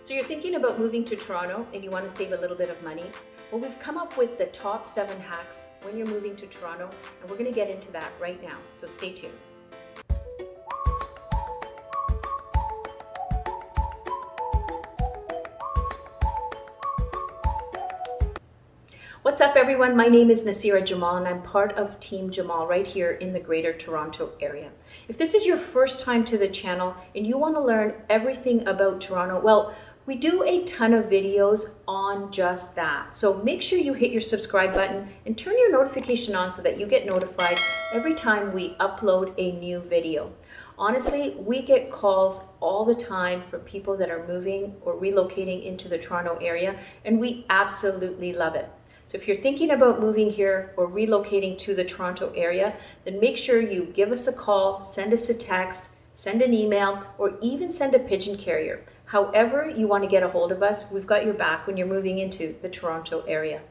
So you're thinking about moving to Toronto and you want to save a little bit of money? Well, we've come up with the top 7 hacks when you're moving to Toronto, and we're going to get into that right now. So stay tuned. What's up, everyone? My name is Nasira Jamal and I'm part of Team Jamal right here in the Greater Toronto area. If this is your first time to the channel and you want to learn everything about Toronto, well, we do a ton of videos on just that. So make sure you hit your subscribe button and turn your notification on so that you get notified every time we upload a new video. Honestly, we get calls all the time from people that are moving or relocating into the Toronto area, and we absolutely love it. So if you're thinking about moving here or relocating to the Toronto area, then make sure you give us a call, send us a text, send an email, or even send a pigeon carrier. However you want to get a hold of us, we've got your back when you're moving into the Toronto area.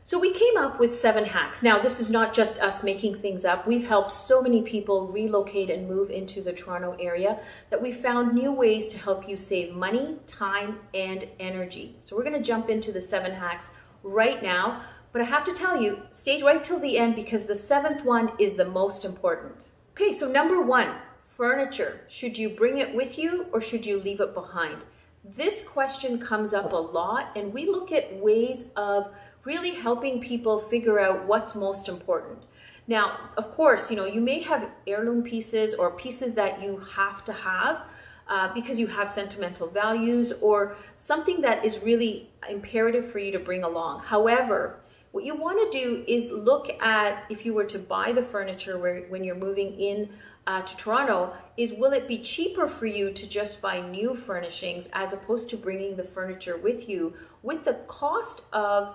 So we came up with 7 hacks. Now, this is not just us making things up. We've helped so many people relocate and move into the Toronto area that we found new ways to help you save money, time, and energy. So we're going to jump into the 7 hacks right now, but I have to tell you, stay right till the end because the 7th one is the most important. Okay, so number 1, furniture. Should you bring it with you or should you leave it behind? This question comes up a lot, and we look at ways of really helping people figure out what's most important. Now, of course, you may have heirloom pieces or pieces that you have to have because you have sentimental values or something that is really imperative for you to bring along. However, what you want to do is look at, if you were to buy the furniture when you're moving in to Toronto, is will it be cheaper for you to just buy new furnishings as opposed to bringing the furniture with you? With the cost of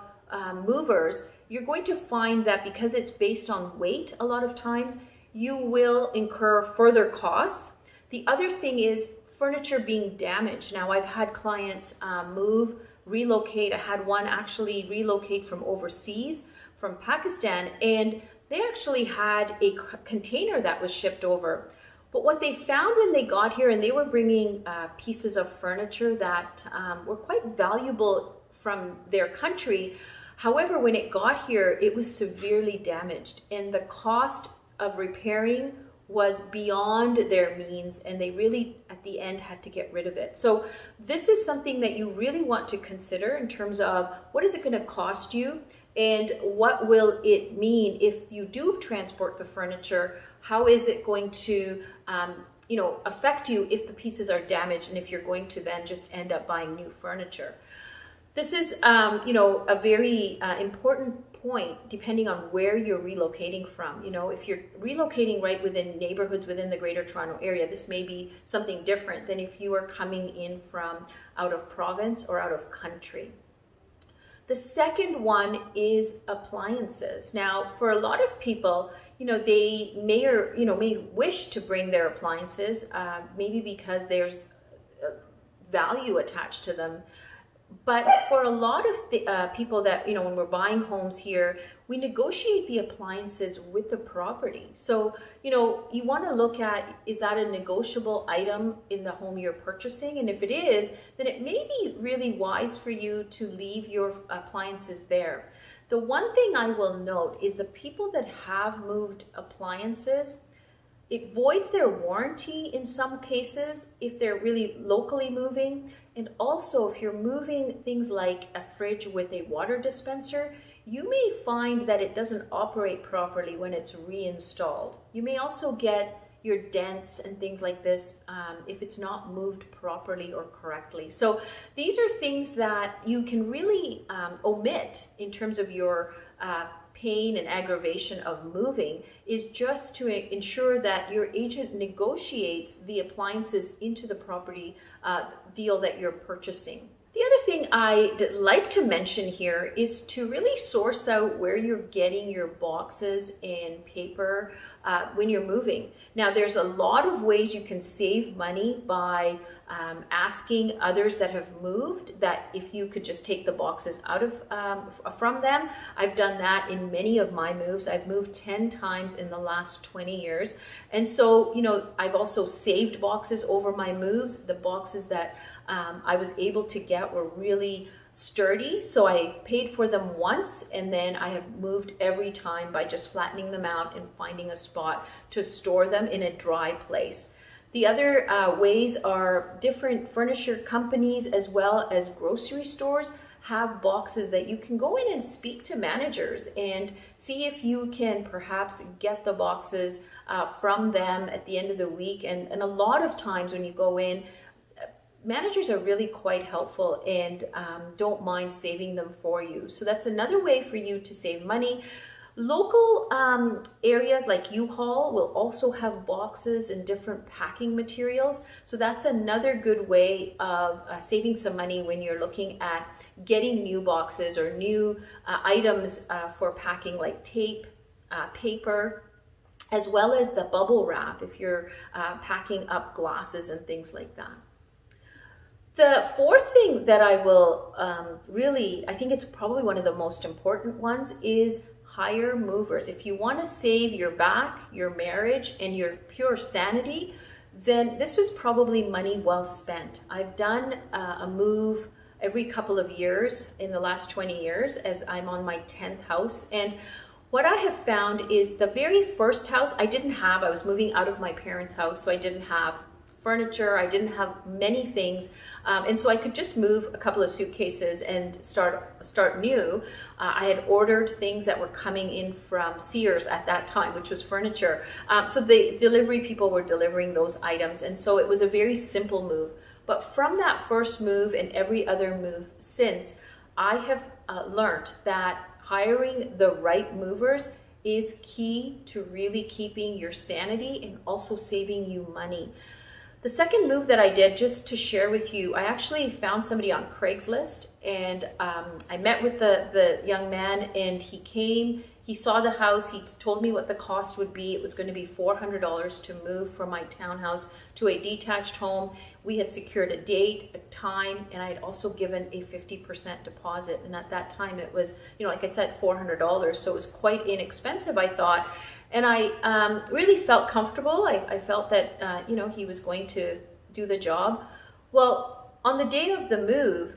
movers, you're going to find that because it's based on weight, a lot of times you will incur further costs. The other thing is furniture being damaged. Now, I've had clients relocate. I had one actually relocate from overseas, from Pakistan, and they actually had a container that was shipped over. But what they found when they got here, and they were bringing pieces of furniture that were quite valuable from their country. However, when it got here, it was severely damaged, and the cost of repairing was beyond their means, and they really at the end had to get rid of it. So this is something that you really want to consider in terms of what is it going to cost you and what will it mean if you do transport the furniture. How is it going to affect you if the pieces are damaged and if you're going to then just end up buying new furniture. This is a very important point depending on where you're relocating from. If you're relocating right within neighborhoods within the Greater Toronto area, this may be something different than if you are coming in from out of province or out of country. The second one is appliances. Now, for a lot of people, they may wish to bring their appliances, maybe because there's value attached to them. But for a lot of the people that, when we're buying homes here, we negotiate the appliances with the property. So, you want to look at, is that a negotiable item in the home you're purchasing? And if it is, then it may be really wise for you to leave your appliances there. The one thing I will note is the people that have moved appliances, it voids their warranty in some cases if they're really locally moving. And also if you're moving things like a fridge with a water dispenser, you may find that it doesn't operate properly when it's reinstalled. You may also get your dents and things like this if it's not moved properly or correctly. So these are things that you can really omit in terms of your pain and aggravation of moving, is just to ensure that your agent negotiates the appliances into the property deal that you're purchasing. The other thing I'd like to mention here is to really source out where you're getting your boxes and paper when you're moving. Now, there's a lot of ways you can save money by asking others that have moved that if you could just take the boxes out of from them. I've done that in many of my moves. I've moved 10 times in the last 20 years. And so, I've also saved boxes over my moves, the boxes that I was able to get were really sturdy. So I paid for them once, and then I have moved every time by just flattening them out and finding a spot to store them in a dry place. The other ways are different furniture companies as well as grocery stores have boxes that you can go in and speak to managers and see if you can perhaps get the boxes from them at the end of the week. And a lot of times when you go in, managers are really quite helpful and don't mind saving them for you. So that's another way for you to save money. Local areas like U-Haul will also have boxes and different packing materials. So that's another good way of saving some money when you're looking at getting new boxes or new items for packing, like tape, paper, as well as the bubble wrap if you're packing up glasses and things like that. The fourth thing that I will I think it's probably one of the most important ones, is hire movers. If you want to save your back, your marriage, and your pure sanity, then this was probably money well spent. I've done a move every couple of years in the last 20 years as I'm on my 10th house. And what I have found is the very first house I was moving out of my parents' house, so I didn't have furniture, I didn't have many things, and so I could just move a couple of suitcases and start new. I had ordered things that were coming in from Sears at that time, which was furniture. So the delivery people were delivering those items, and so it was a very simple move. But from that first move and every other move since, I have learned that hiring the right movers is key to really keeping your sanity and also saving you money. The second move that I did, just to share with you, I actually found somebody on Craigslist, and I met with the young man, and he came, he saw the house, he told me what the cost would be. It was going to be $400 to move from my townhouse to a detached home. We had secured a date, a time, and I had also given a 50% deposit. And at that time it was, like I said, $400, so it was quite inexpensive, I thought. And I really felt comfortable. I felt that, he was going to do the job. Well, on the day of the move,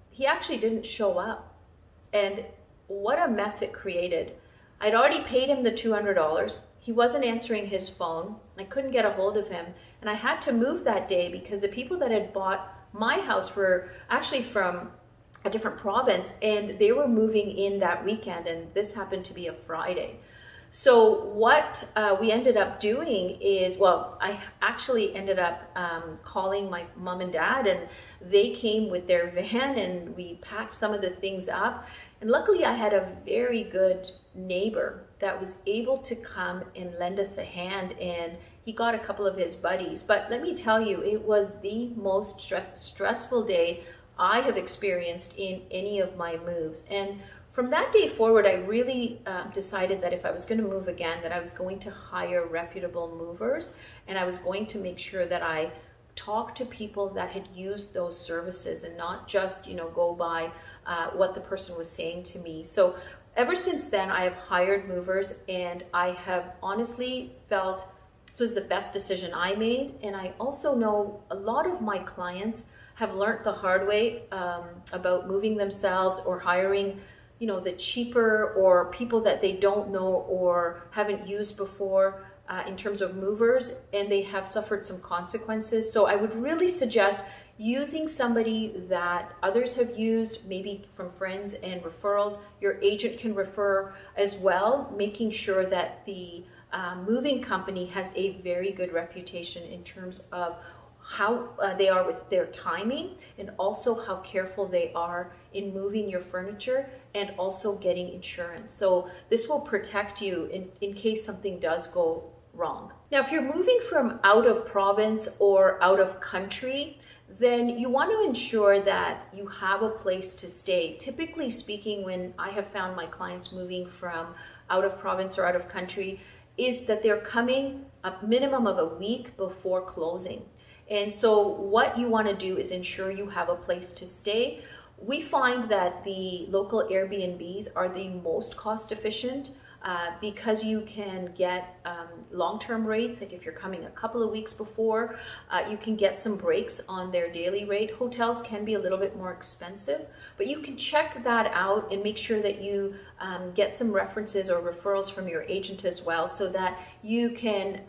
he actually didn't show up. And what a mess it created. I'd already paid him the $200. He wasn't answering his phone. I couldn't get a hold of him. And I had to move that day because the people that had bought my house were actually from a different province, and they were moving in that weekend, and this happened to be a Friday. So what we ended up doing is, I actually ended up calling my mom and dad, and they came with their van, and we packed some of the things up. And luckily I had a very good neighbor that was able to come and lend us a hand, and he got a couple of his buddies. But let me tell you, it was the most stressful day I have experienced in any of my moves. And from that day forward, I really decided that if I was going to move again, that I was going to hire reputable movers, and I was going to make sure that I talked to people that had used those services and not just, go by what the person was saying to me. So ever since then, I have hired movers, and I have honestly felt this was the best decision I made. And I also know a lot of my clients have learned the hard way about moving themselves or hiring the cheaper or people that they don't know or haven't used before in terms of movers, and they have suffered some consequences. So I would really suggest using somebody that others have used, maybe from friends and referrals. Your agent can refer as well, making sure that the moving company has a very good reputation in terms of how they are with their timing, and also how careful they are in moving your furniture and also getting insurance. So this will protect you in case something does go wrong. Now, if you're moving from out of province or out of country, then you want to ensure that you have a place to stay. Typically speaking, when I have found my clients moving from out of province or out of country, is that they're coming a minimum of a week before closing. And so what you want to do is ensure you have a place to stay. We find that the local Airbnbs are the most cost efficient. because you can get long-term rates. Like if you're coming a couple of weeks before, you can get some breaks on their daily rate. Hotels can be a little bit more expensive, but you can check that out and make sure that you get some references or referrals from your agent as well, so that you can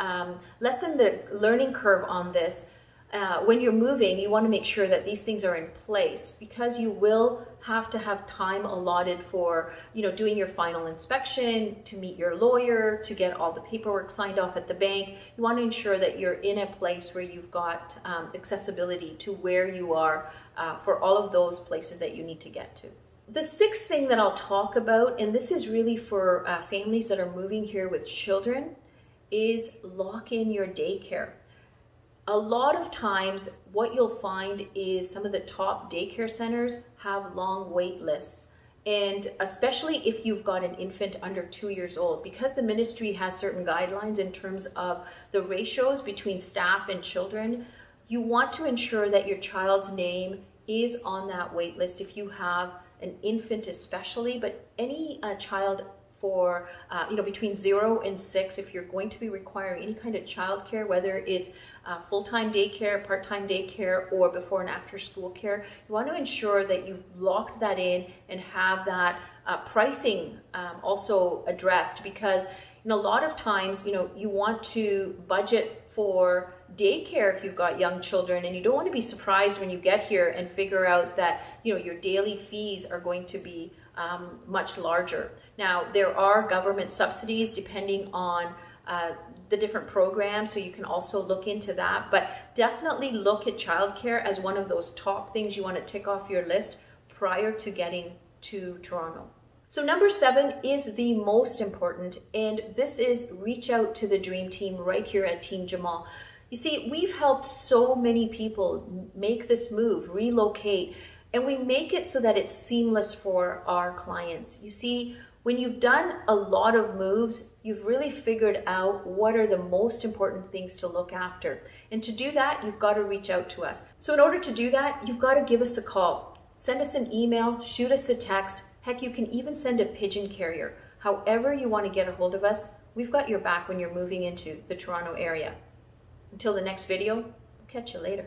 lessen the learning curve on this. When you're moving, you want to make sure that these things are in place, because you will have to have time allotted for, doing your final inspection, to meet your lawyer, to get all the paperwork signed off at the bank. You want to ensure that you're in a place where you've got accessibility to where you are for all of those places that you need to get to. The sixth thing that I'll talk about, and this is really for families that are moving here with children, is lock in your daycare. A lot of times what you'll find is some of the top daycare centers have long wait lists. And especially if you've got an infant under 2 years old, because the ministry has certain guidelines in terms of the ratios between staff and children, you want to ensure that your child's name is on that wait list if you have an infant especially, but any child for between 0 and 6, if you're going to be requiring any kind of childcare, whether it's full-time daycare, part-time daycare, or before and after school care, you want to ensure that you've locked that in and have that pricing also addressed, because a lot of times you want to budget for daycare if you've got young children, and you don't want to be surprised when you get here and figure out that your daily fees are going to be much larger. Now, there are government subsidies depending on the different programs, so you can also look into that, but definitely look at childcare as one of those top things you want to tick off your list prior to getting to Toronto. So number 7 is the most important, and this is reach out to the dream team right here at Team Jamal. You see, we've helped so many people make this move, relocate, and we make it so that it's seamless for our clients. You see, when you've done a lot of moves, you've really figured out what are the most important things to look after. And to do that, you've got to reach out to us. So in order to do that, you've got to give us a call. Send us an email, shoot us a text. Heck, you can even send a pigeon carrier. However you want to get a hold of us, we've got your back when you're moving into the Toronto area. Until the next video, we'll catch you later.